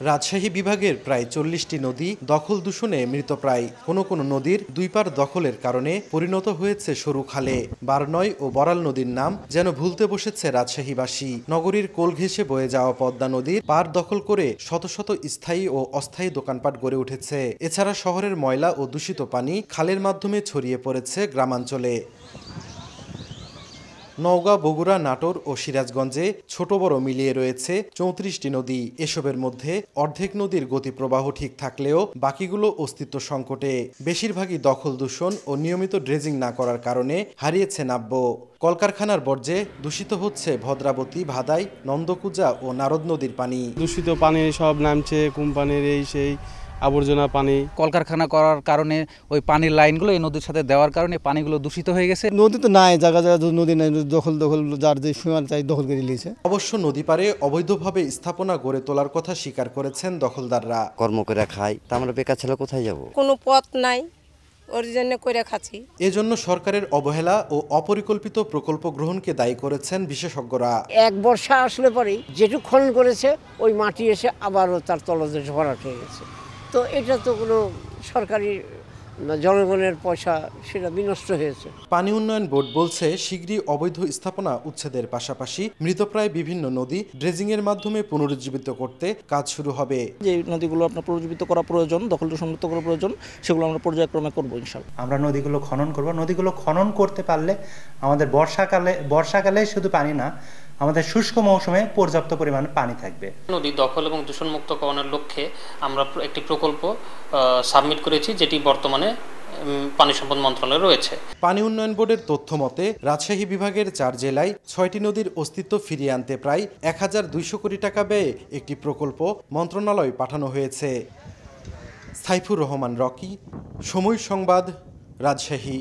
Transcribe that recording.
রাজশাহী বিভাগের প্রায় ৪০টি নদী দখল দূষণে মৃতপ্রায়। কোনো কোনো নদীর দুই পার দখলের কারণে পরিণত হয়েছে সরু খালে। বারনয় ও বড়াল নদীর নাম যেন ভুলতে বসেছে রাজশাহীবাসী। নগরীর কোল ঘেঁষে বয়ে যাওয়া পদ্মা নদীর পার দখল করে শত শত স্থায়ী ও অস্থায়ী দোকানপাট গড়ে উঠেছে। এছাড়া শহরের ময়লা ও দূষিত পানি খালের মাধ্যমে ছড়িয়ে পড়েছে গ্রামাঞ্চলে। নওগাঁ, বগুড়া, নাটোর ও সিরাজগঞ্জে ছোট বড় মিলিয়ে রয়েছে ৩৪টি নদী। এসবের মধ্যে অর্ধেক নদীর গতিপ্রবাহ ঠিক থাকলেও বাকিগুলো অস্তিত্ব সংকটে। বেশিরভাগই দখল দূষণ ও নিয়মিত ড্রেজিং না করার কারণে হারিয়েছে নাব্য। কলকারখানার বর্জ্যে দূষিত হচ্ছে ভদ্রাবতী, ভাদাই, নন্দকুজা ও নারদ নদীর পানি। দূষিত পানি সব নামছে, কোম্পানির এই সেই আবর্জনা পানি। কলকারখানা করার কারণে ওই পানির লাইনগুলো এই নদীর সাথে দেওয়ার কারণে পানিগুলো দূষিত হয়ে গেছে। নদী তো নাই, জায়গা জায়গা নদী নাই, দখল যার যে সীমানা চাই দখল করে নিয়েছে। অবশ্য নদী পারে অবৈধভাবে স্থাপনা গড়ে তোলার কথা স্বীকার করেছেন দখলদাররা। কর্ম করে খাই, তা আমরা বেকার ছেলে কোথায় যাব? কোনো পথ নাই, ওর জন্য করে খাচ্ছি। এজন্য সরকারের অবহেলা ও অপরিকল্পিত প্রকল্প গ্রহণকে দায়ী করেছেন বিশেষজ্ঞরা। এক বর্ষা আসলে পরেই যেটুকু খনন করেছে ওই মাটি এসে আবারও তার তলদেশে ভরাট হয়ে গেছে। তো এটা তো কোনো সরকারি জনগণের পয়সা, সেটা বিনষ্ট হয়েছে। পানি উন্নয়ন বোর্ড বলছে, শীঘ্রই অবৈধ স্থাপনা উচ্ছেদের পাশাপাশি মৃতপ্রায় বিভিন্ন নদী ড্রেজিংয়ের মাধ্যমে পুনরুজ্জীবিত করতে কাজ শুরু হবে। যে নদীগুলো আপনার পুনরুজ্জীবিত করা প্রয়োজন, দখল দূষণমুক্ত করা প্রয়োজন, সেগুলো আমরা পর্যায়ক্রমে করবো ইনশাআল্লাহ। আমরা নদীগুলো খনন করব। নদীগুলো খনন করতে পারলে আমাদের বর্ষাকালে শুধু পানি না, আমাদের শুষ্ক মৌসুমে পর্যাপ্ত পরিমাণে পানি থাকবে। নদী দখল এবং দূষণমুক্ত করানোর লক্ষ্যে আমরা একটি প্রকল্প সাবমিট করেছি, যেটি বর্তমানে পানি সম্পদ মন্ত্রণালয়ে রয়েছে। পানি উন্নয়ন বোর্ডের তথ্য মতে রাজশাহী বিভাগের ৪ জেলায় ৬টি নদীর অস্তিত্ব ফিরিয়ে আনতে প্রায় ১,২০০ কোটি টাকা ব্যয়ে একটি প্রকল্প মন্ত্রণালয়ে পাঠানো হয়েছে। সাইফুর রহমান রকি, সময় সংবাদ, রাজশাহী।